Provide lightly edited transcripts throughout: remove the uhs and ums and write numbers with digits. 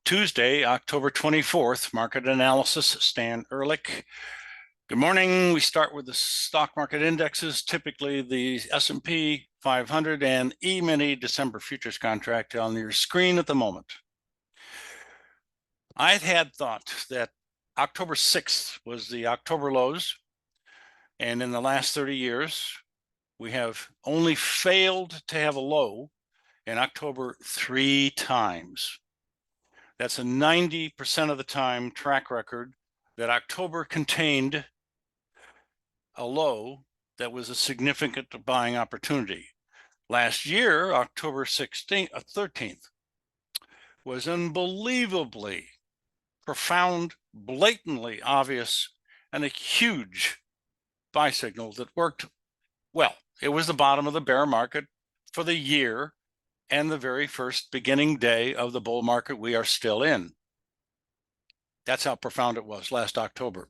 Tuesday, October 24th, market analysis, Stan Ehrlich. Good morning. We start with the stock market indexes, typically the S&P 500 and E-mini December futures contract on your screen at the moment. I had thought that October 6th was the October lows, and in the last 30 years, we have only failed to have a low in October 3 times. That's a 90% of the time track record that October contained a low that was a significant buying opportunity. Last year, October 13th, was unbelievably profound, blatantly obvious, and a huge buy signal that worked well. It was the bottom of the bear market for the year and the very first beginning day of the bull market we are still in. That's how profound it was last October.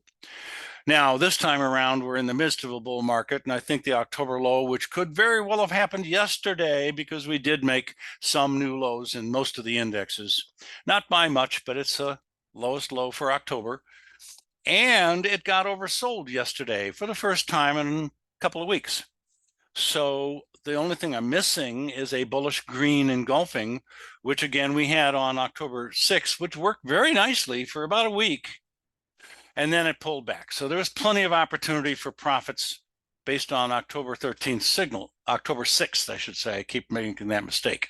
Now, this time around, we're in the midst of a bull market, and I think the October low, which could very well have happened yesterday because we did make some new lows in most of the indexes. Not by much, but it's the lowest low for October. And it got oversold yesterday for the first time in a couple of weeks. So the only thing I'm missing is a bullish green engulfing, which again we had on October 6th, which worked very nicely for about a week. And then it pulled back. So there was plenty of opportunity for profits based on October 13th signal, October 6th, I should say. I keep making that mistake.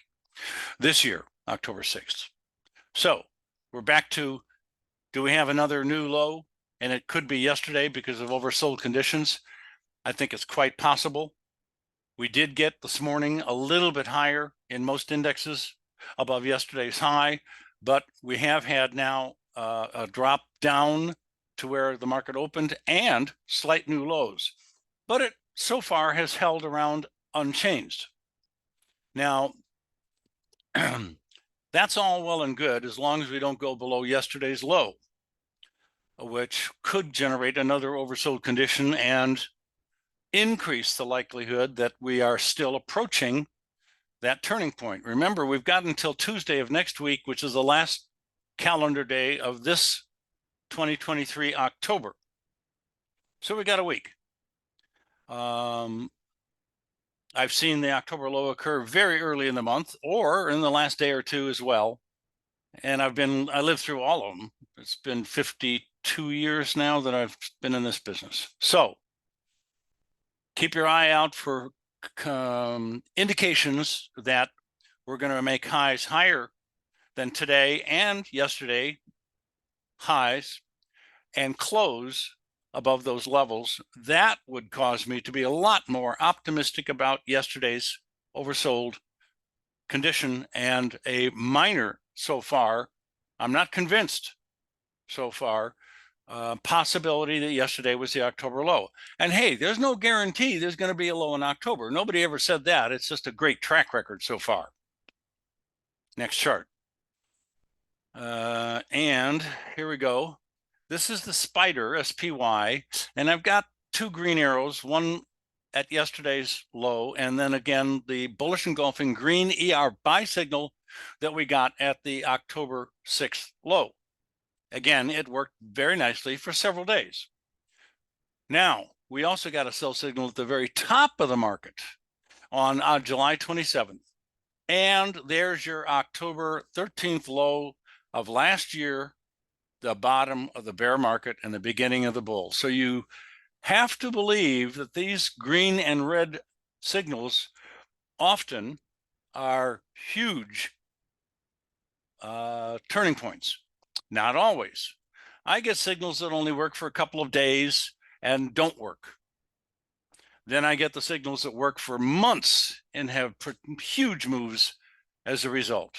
This year, October 6th. So we're back to, do we have another new low? And it could be yesterday because of oversold conditions. I think it's quite possible. We did get this morning a little bit higher in most indexes above yesterday's high, but we have had now a drop down to where the market opened and slight new lows, but it so far has held around unchanged. Now, that's all well and good as long as we don't go below yesterday's low, which could generate another oversold condition and increase the likelihood that we are still approaching that turning point. Remember, we've got until Tuesday of next week, which is the last calendar day of this 2023 October. So we got a week. I've seen the October low occur very early in the month or in the last day or two as well. And I lived through all of them. It's been 52 years now that I've been in this business. So keep your eye out for indications that we're going to make highs higher than today and yesterday highs and close above those levels. That would cause me to be a lot more optimistic about yesterday's oversold condition and a minor so far, I'm not convinced so far, possibility that yesterday was the October low. And hey, there's no guarantee there's going to be a low in October. Nobody ever said that. It's just a great track record so far. Next chart. And here we go. This is the spider, SPY, and I've got two green arrows, one at yesterday's low, and then again, the bullish engulfing green ER buy signal that we got at the October 6th low. Again, it worked very nicely for several days. Now, we also got a sell signal at the very top of the market on July 27th. And there's your October 13th low of last year, the bottom of the bear market and the beginning of the bull. So you have to believe that these green and red signals often are huge turning points. Not always. I get signals that only work for a couple of days and don't work. Then I get the signals that work for months and have huge moves as a result.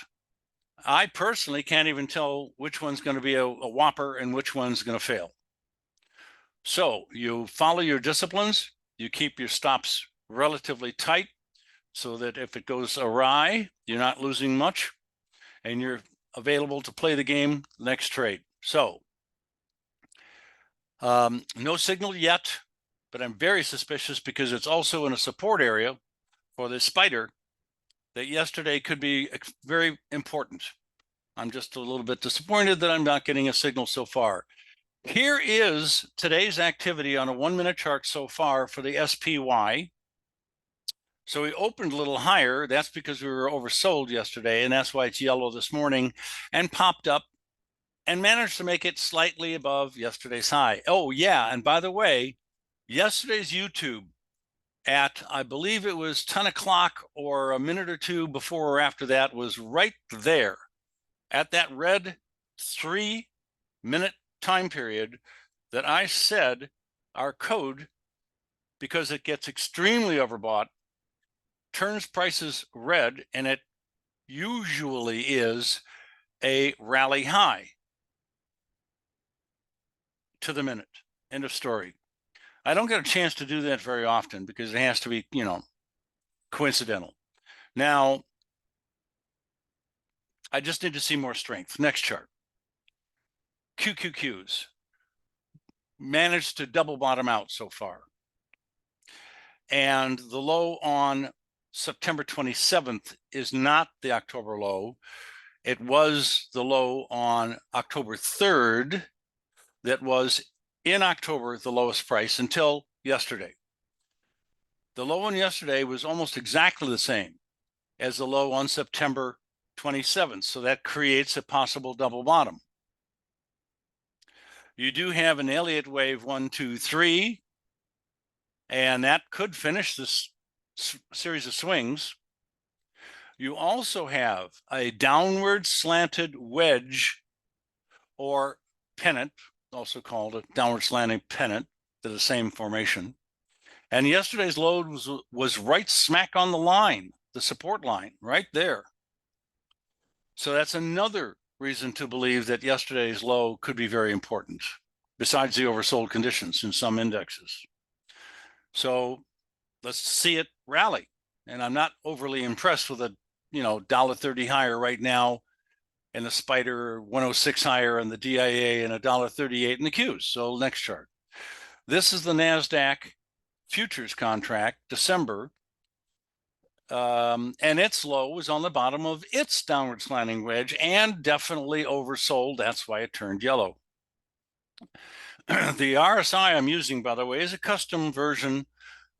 I personally can't even tell which one's going to be a whopper and which one's going to fail. So you follow your disciplines, you keep your stops relatively tight so that if it goes awry, you're not losing much and you're available to play the game next trade. So no signal yet, but I'm very suspicious because it's also in a support area for the spider that yesterday could be very important. I'm just a little bit disappointed that I'm not getting a signal so far. Here is today's activity on a 1-minute chart so far for the SPY. So we opened a little higher. That's because we were oversold yesterday, and that's why it's yellow this morning, and popped up and managed to make it slightly above yesterday's high. Oh, yeah, and by the way, yesterday's YouTube at, I believe it was 10 o'clock or a minute or two before or after that, was right there at that red 3-minute time period that I said our code, because it gets extremely overbought, turns prices red, and it usually is a rally high to the minute. End of story. I don't get a chance to do that very often because it has to be, coincidental. Now, I just need to see more strength. Next chart. QQQs managed to double bottom out so far. And the low on September 27th is not the October low. It was the low on October 3rd that was in October the lowest price until yesterday. The low on yesterday was almost exactly the same as the low on September 27th. So that creates a possible double bottom. You do have an Elliott wave 1, 2, 3, and that could finish this series of swings. You also have a downward slanted wedge or pennant, also called a downward slanting pennant, to the same formation. And yesterday's low was right smack on the line, the support line, right there. So that's another reason to believe that yesterday's low could be very important, besides the oversold conditions in some indexes. So let's see it rally. And I'm not overly impressed with a $1.30 higher right now, and the Spider 106 higher, and the DIA, and $1.38 in the Qs. So next chart. This is the NASDAQ futures contract, December. And its low was on the bottom of its downward slanting wedge and definitely oversold. That's why it turned yellow. The RSI I'm using, by the way, is a custom version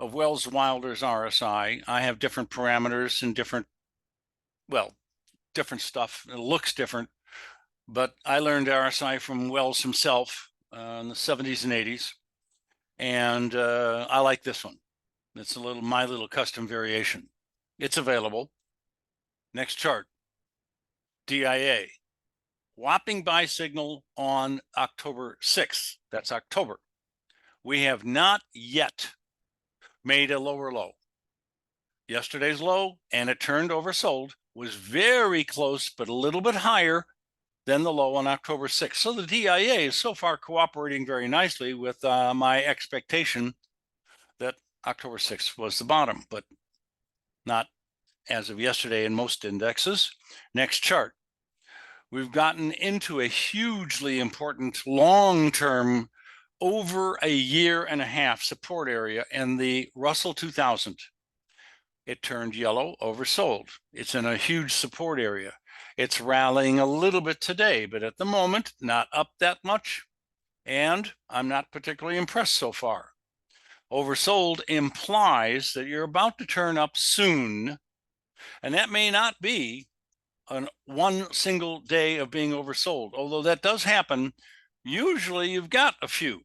of Wells Wilder's RSI. I have different parameters and different stuff. It looks different, but I learned RSI from Wells himself in the 70s and 80s, and I like this one. It's my little custom variation. It's available. Next chart. DIA. Whopping buy signal on October 6th. That's October. We have not yet made a lower low. Yesterday's low, and it turned oversold, was very close, but a little bit higher than the low on October 6th. So the DIA is so far cooperating very nicely with my expectation that October 6th was the bottom, but not as of yesterday in most indexes. Next chart. We've gotten into a hugely important long-term, over a year and a half support area in the Russell 2000. It turned yellow, oversold. It's in a huge support area. It's rallying a little bit today, but at the moment, not up that much. And I'm not particularly impressed so far. Oversold implies that you're about to turn up soon. And that may not be one single day of being oversold, although that does happen. Usually you've got a few,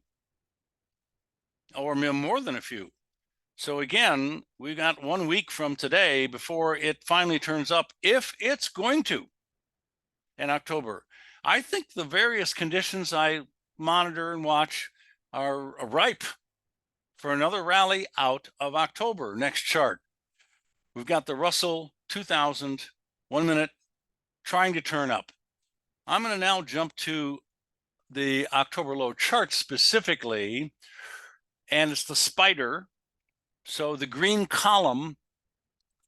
or more than a few. So again, we got 1 week from today before it finally turns up, if it's going to, in October. I think the various conditions I monitor and watch are ripe for another rally out of October. Next chart. We've got the Russell 2000, 1 minute, trying to turn up. I'm going to now jump to the October low chart specifically, and it's the spider. So the green column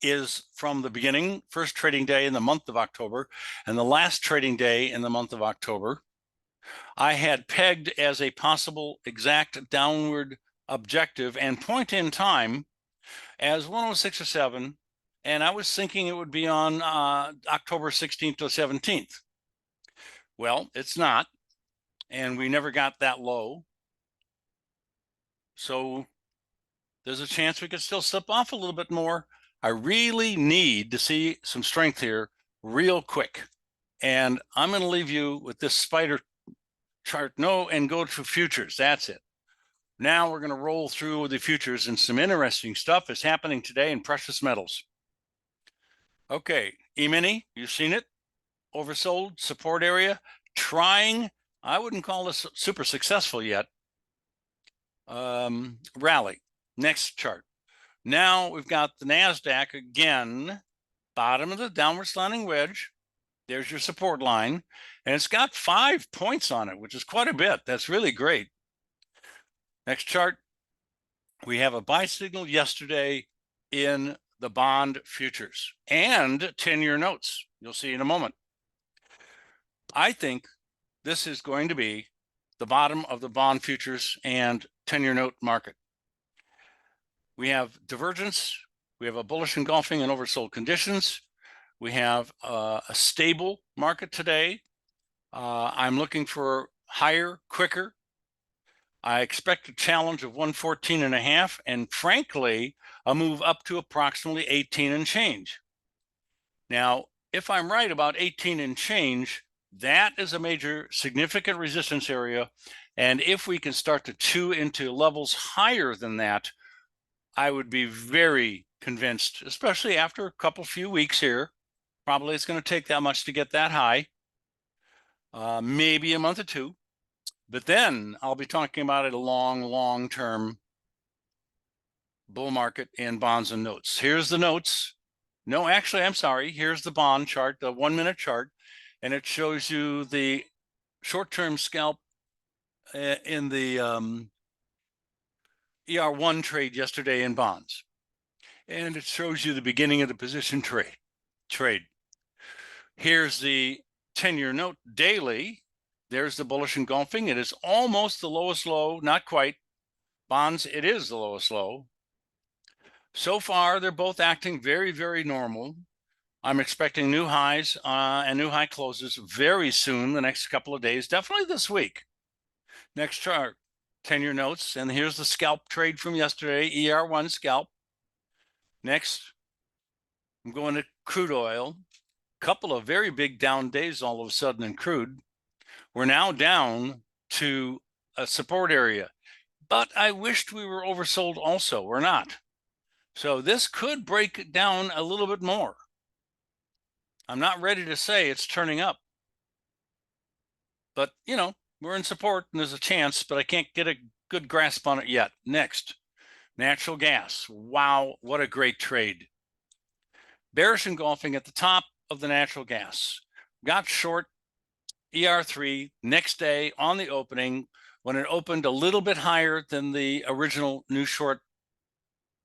is from the beginning, first trading day in the month of October, and the last trading day in the month of October. I had pegged as a possible exact downward objective and point in time as 106 or 7, and I was thinking it would be on October 16th or 17th. Well, it's not, and we never got that low. So there's a chance we could still slip off a little bit more. I really need to see some strength here real quick. And I'm going to leave you with this spider chart. No, and go to futures. That's it. Now we're going to roll through the futures, and some interesting stuff is happening today in precious metals. Okay, E-mini, you've seen it. Oversold, support area, trying. I wouldn't call this super successful yet. Rally. Next chart. Now we've got the NASDAQ again, bottom of the downward slanting wedge. There's your support line, and it's got 5 points on it, which is quite a bit. That's really great. Next chart. We have a buy signal yesterday in the bond futures and 10-year notes. You'll see in a moment. I think this is going to be the bottom of the bond futures and 10-year note market. We have divergence. We have a bullish engulfing and oversold conditions. We have a stable market today. I'm looking for higher, quicker. I expect a challenge of 114.5, and frankly, a move up to approximately 18 and change. Now, if I'm right about 18 and change, that is a major significant resistance area. And if we can start to chew into levels higher than that, I would be very convinced, especially after a few weeks here. Probably it's going to take that much to get that high, maybe a month or two. But then I'll be talking about a long-term bull market in bonds and notes. Here's the notes. No, actually, I'm sorry. Here's the bond chart, the 1-minute chart, and it shows you the short-term scalp in the ER1 trade yesterday in bonds. And it shows you the beginning of the position trade. Here's the 10-year note daily. There's the bullish engulfing. It is almost the lowest low, not quite. Bonds, it is the lowest low. So far, they're both acting very, very normal. I'm expecting new highs and new high closes very soon, the next couple of days, definitely this week. Next chart, 10-year notes. And here's the scalp trade from yesterday, ER1 scalp. Next, I'm going to crude oil. Couple of very big down days all of a sudden in crude. We're now down to a support area, but I wished we were oversold also. We're not. So this could break down a little bit more. I'm not ready to say it's turning up, but you know, we're in support and there's a chance, but I can't get a good grasp on it yet. Next, natural gas. Wow, what a great trade. Bearish engulfing at the top of the natural gas. Got short ER3 next day on the opening when it opened a little bit higher than the original new short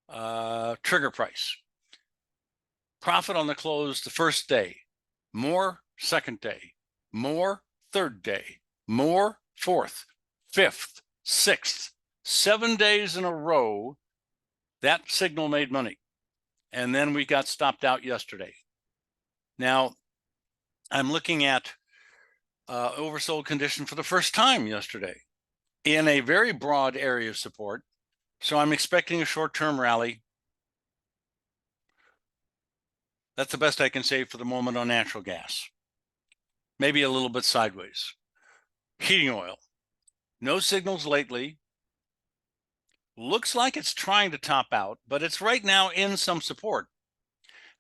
trigger price. Profit on the close the first day, more second day, more third day, more fourth, fifth, sixth, 7 days in a row. That signal made money. And then we got stopped out yesterday. Now, I'm looking at oversold condition for the first time yesterday in a very broad area of support. So I'm expecting a short-term rally. That's the best I can say for the moment on natural gas. Maybe a little bit sideways. Heating oil. No signals lately. Looks like it's trying to top out, but it's right now in some support.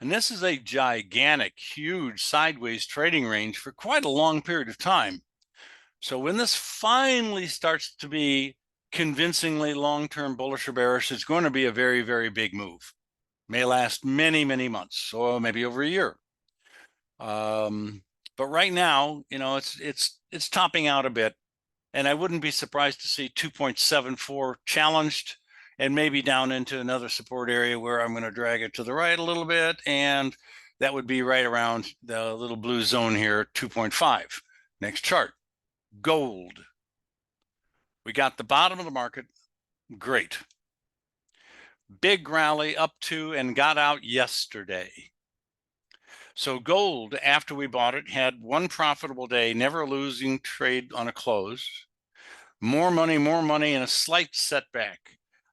And this is a gigantic, huge sideways trading range for quite a long period of time. So when this finally starts to be convincingly long-term bullish or bearish, it's going to be a very, very big move. May last many, many months, or maybe over a year. But right now, you know, it's topping out a bit, and I wouldn't be surprised to see 2.74 challenged and maybe down into another support area where I'm going to drag it to the right a little bit, and that would be right around the little blue zone here, 2.5. Next chart, gold. We got the bottom of the market, great. Big rally up to and got out yesterday. So gold, after we bought it, had one profitable day, never losing trade on a close. More money, and a slight setback.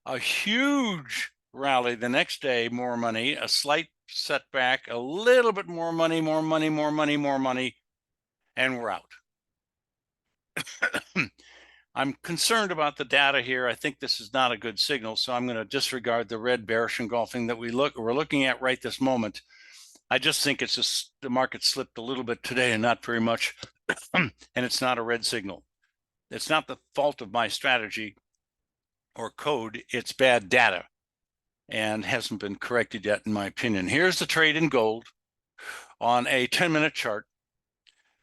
A huge rally the next day, more money, a slight setback, a little bit more money, and we're out. I'm concerned about the data here. I think this is not a good signal, so I'm going to disregard the red bearish engulfing that we're looking at right this moment. I just think it's just the market slipped a little bit today and not very much, and it's not a red signal. It's not the fault of my strategy or code, it's bad data and hasn't been corrected yet, in my opinion. Here's the trade in gold on a 10-minute chart.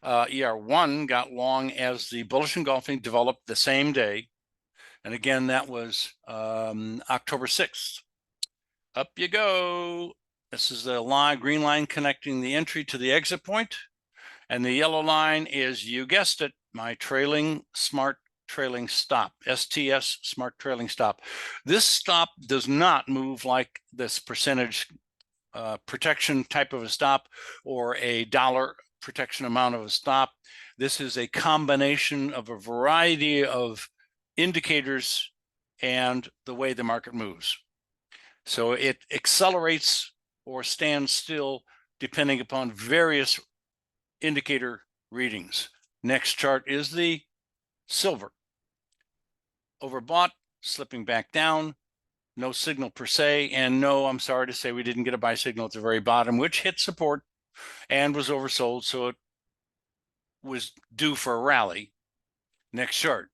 ER1 got long as the bullish engulfing developed the same day. And again, that was October 6th. Up you go. This is the line, green line connecting the entry to the exit point. And the yellow line is, you guessed it, my trailing smart trailing stop, STS smart trailing stop. This stop does not move like this percentage protection type of a stop or a dollar protection amount of a stop. This is a combination of a variety of indicators and the way the market moves. So it accelerates or stands still depending upon various indicator readings. Next chart is the silver. Overbought, slipping back down, no signal per se, and no, I'm sorry to say we didn't get a buy signal at the very bottom, which hit support and was oversold, so it was due for a rally. Next chart,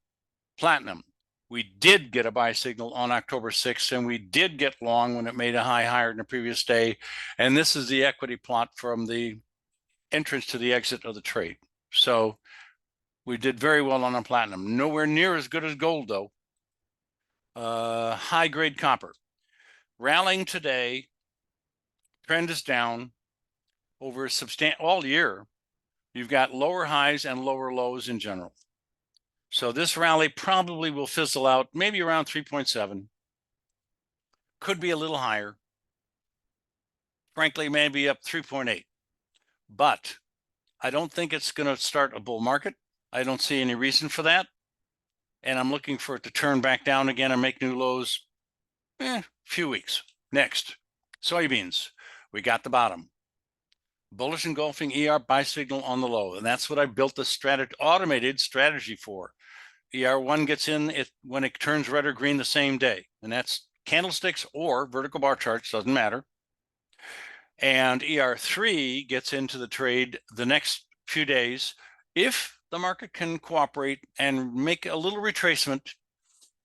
platinum. We did get a buy signal on October 6th, and we did get long when it made a high higher than the previous day. And this is the equity plot from the entrance to the exit of the trade. So we did very well on platinum. Nowhere near as good as gold, though. High grade copper. Rallying today, trend is down over all year. You've got lower highs and lower lows in general. So this rally probably will fizzle out maybe around 3.7. Could be a little higher. Frankly, maybe up 3.8. But I don't think it's going to start a bull market. I don't see any reason for that. And I'm looking for it to turn back down again and make new lows few weeks. Next, soybeans. We got the bottom. Bullish engulfing ER buy signal on the low. And that's what I built the automated strategy for. ER1 gets in when it turns red or green the same day. And that's candlesticks or vertical bar charts, doesn't matter. And ER3 gets into the trade the next few days if the market can cooperate and make a little retracement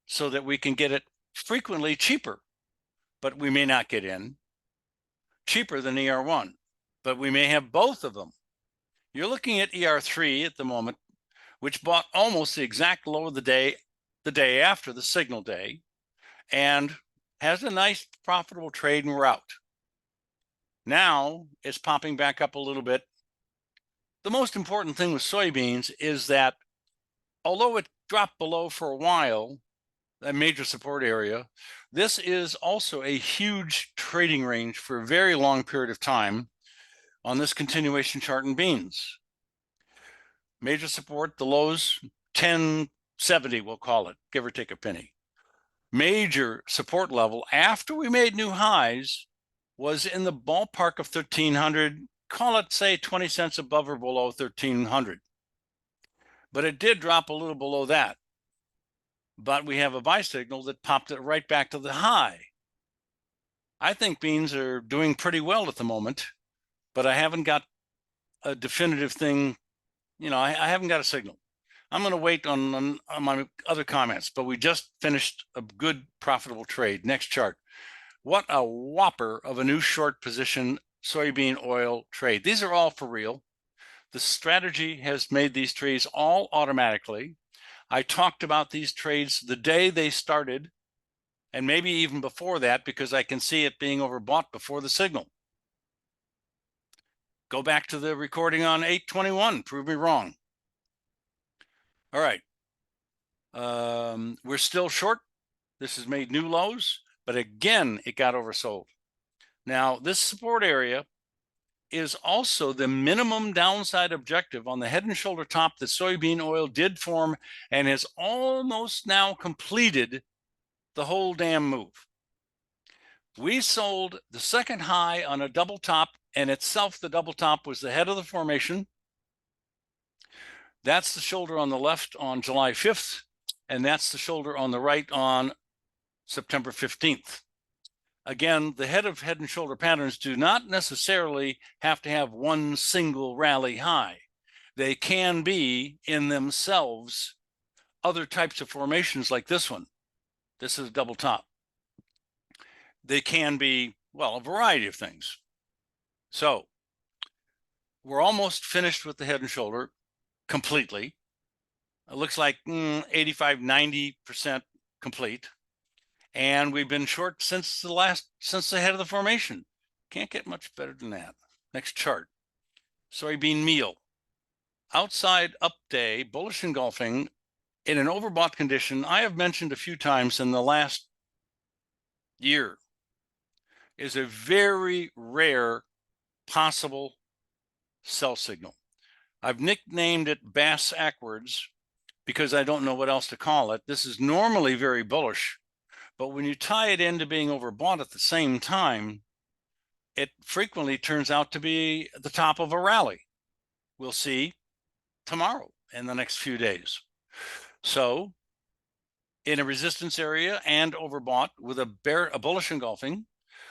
so that we can get it frequently cheaper, but we may not get in cheaper than ER1, but we may have both of them. You're looking at ER3 at the moment, which bought almost the exact low of the day after the signal day, and has a nice profitable trade, and we're out. Now it's popping back up a little bit. The most important thing with soybeans is that although it dropped below for a while, a major support area, this is also a huge trading range for a very long period of time on this continuation chart in beans. Major support, the lows, 1070, we'll call it, give or take a penny. Major support level after we made new highs was in the ballpark of 1300, call it, say, 20 cents above or below 1300. But it did drop a little below that. But we have a buy signal that popped it right back to the high. I think beans are doing pretty well at the moment, but I haven't got a definitive thing. I haven't got a signal. I'm going to wait on my other comments, but we just finished a good profitable trade. Next chart. What a whopper of a new short position soybean oil trade. These are all for real. The strategy has made these trades all automatically. I talked about these trades the day they started, and maybe even before that, because I can see it being overbought before the signal. Go back to the recording on 8/21, prove me wrong. All right. We're still short. This has made new lows, but again, it got oversold. Now, this support area is also the minimum downside objective on the head and shoulder top that soybean oil did form and has almost now completed the whole damn move. We sold the second high on a double top, and itself the double top was the head of the formation. That's the shoulder on the left on July 5th, and that's the shoulder on the right on September 15th. Again, the head and shoulder patterns do not necessarily have to have one single rally high. They can be in themselves other types of formations like this one. This is a double top. They can be, well, a variety of things. So we're almost finished with the head and shoulder completely. It looks like 85, 90% complete. And we've been short since the head of the formation. Can't get much better than that. Next chart. Soybean meal. Outside up day, bullish engulfing in an overbought condition. I have mentioned a few times in the last year is a very rare possible sell signal. I've nicknamed it bass backwards because I don't know what else to call it. This is normally very bullish, but when you tie it into being overbought at the same time, it frequently turns out to be the top of a rally. We'll see tomorrow in the next few days. So in a resistance area and overbought with a bullish engulfing,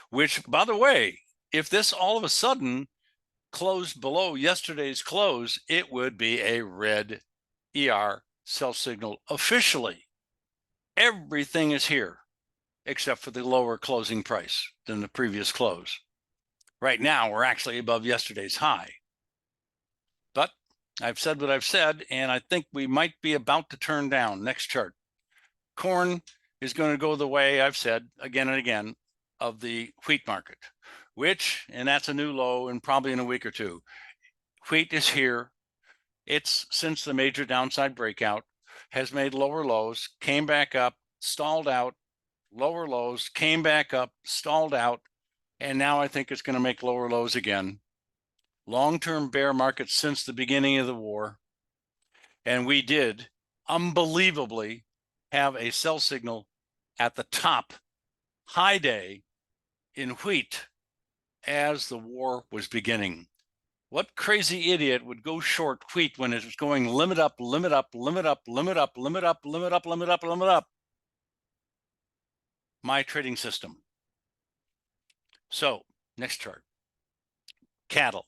which, by the way, if this all of a sudden closed below yesterday's close, it would be a red ER sell signal officially. Everything is here except for the lower closing price than the previous close. Right now, we're actually above yesterday's high. But I've said what I've said, and I think we might be about to turn down. Next chart. Corn is going to go the way I've said again and again of the wheat market, and that's a new low and probably in a week or two. Wheat is here. It's since the major downside breakout has made lower lows, came back up, stalled out, lower lows, came back up, stalled out, and now I think it's going to make lower lows again. Long-term bear market since the beginning of the war. And we did unbelievably have a sell signal at the top high day in wheat as the war was beginning. What crazy idiot would go short wheat when it was going limit up, limit up, limit up, limit up, limit up, limit up, limit up, limit up? My trading system. So, next chart. Cattle.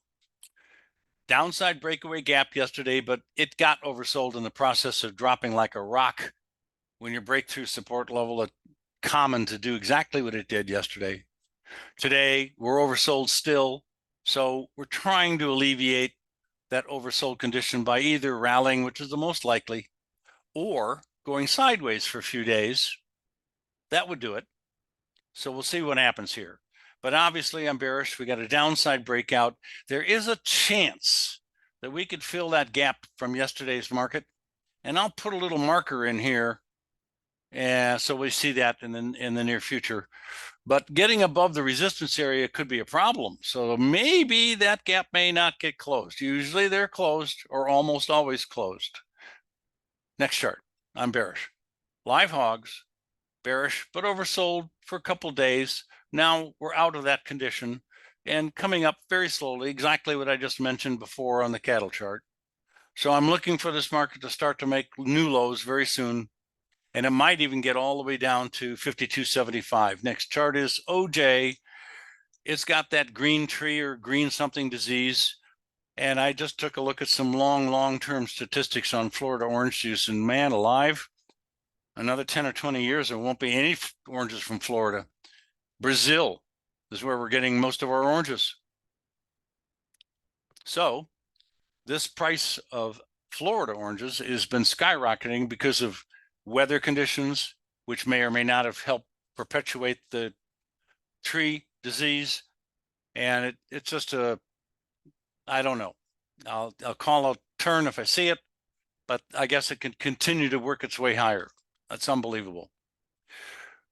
Downside breakaway gap yesterday, but it got oversold in the process of dropping like a rock when your breakthrough support level is common to do exactly what it did yesterday. Today, we're oversold still, so we're trying to alleviate that oversold condition by either rallying, which is the most likely, or going sideways for a few days. That would do it. So we'll see what happens here. But obviously, I'm bearish. We got a downside breakout. There is a chance that we could fill that gap from yesterday's market. And I'll put a little marker in here. So we see that in the near future. But getting above the resistance area could be a problem. So maybe that gap may not get closed. Usually they're closed or almost always closed. Next chart. I'm bearish. Live hogs, bearish, but oversold for a couple days. Now we're out of that condition and coming up very slowly, exactly what I just mentioned before on the cattle chart. So I'm looking for this market to start to make new lows very soon. And it might even get all the way down to 52.75. Next chart is OJ. It's got that green tree or green something disease. And I just took a look at some long-term statistics on Florida orange juice. And man alive, another 10 or 20 years, there won't be any oranges from Florida. Brazil is where we're getting most of our oranges. So this price of Florida oranges has been skyrocketing because of weather conditions, which may or may not have helped perpetuate the tree disease. And it's just I don't know. I'll call a turn if I see it, but I guess it can continue to work its way higher. That's unbelievable.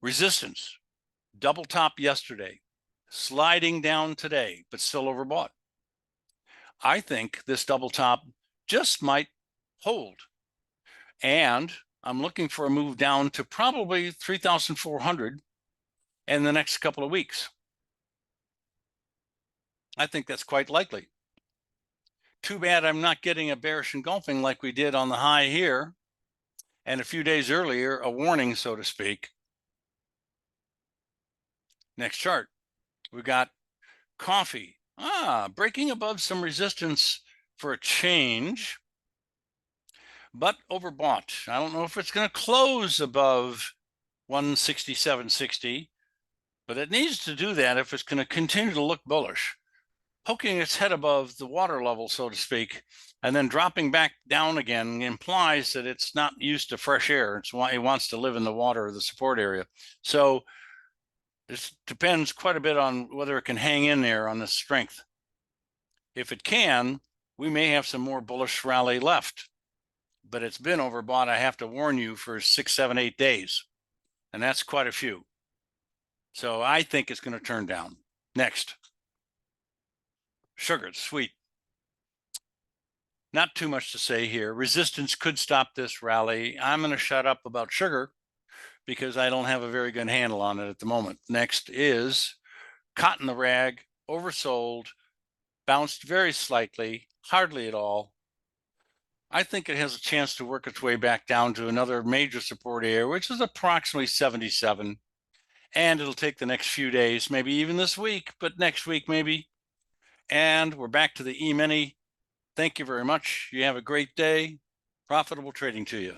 Resistance, double top yesterday, sliding down today, but still overbought. I think this double top just might hold. And I'm looking for a move down to probably 3,400 in the next couple of weeks. I think that's quite likely. Too bad I'm not getting a bearish engulfing like we did on the high here, and a few days earlier, a warning, so to speak. Next chart, we got coffee. Breaking above some resistance for a change, but overbought. I don't know if it's going to close above 167.60, but it needs to do that if it's going to continue to look bullish. Poking its head above the water level, so to speak, and then dropping back down again implies that it's not used to fresh air. It's why it wants to live in the water or the support area. So this depends quite a bit on whether it can hang in there on the strength. If it can, we may have some more bullish rally left, but it's been overbought, I have to warn you, for 6, 7, 8 days, and that's quite a few. So I think it's going to turn down. Next, sugar, sweet. Not too much to say here. Resistance could stop this rally. I'm going to shut up about sugar because I don't have a very good handle on it at the moment. Next is cotton the rag, oversold, bounced very slightly, hardly at all. I think it has a chance to work its way back down to another major support area, which is approximately 77. And it'll take the next few days, maybe even this week, but next week maybe. And we're back to the E-mini. Thank you very much. You have a great day. Profitable trading to you.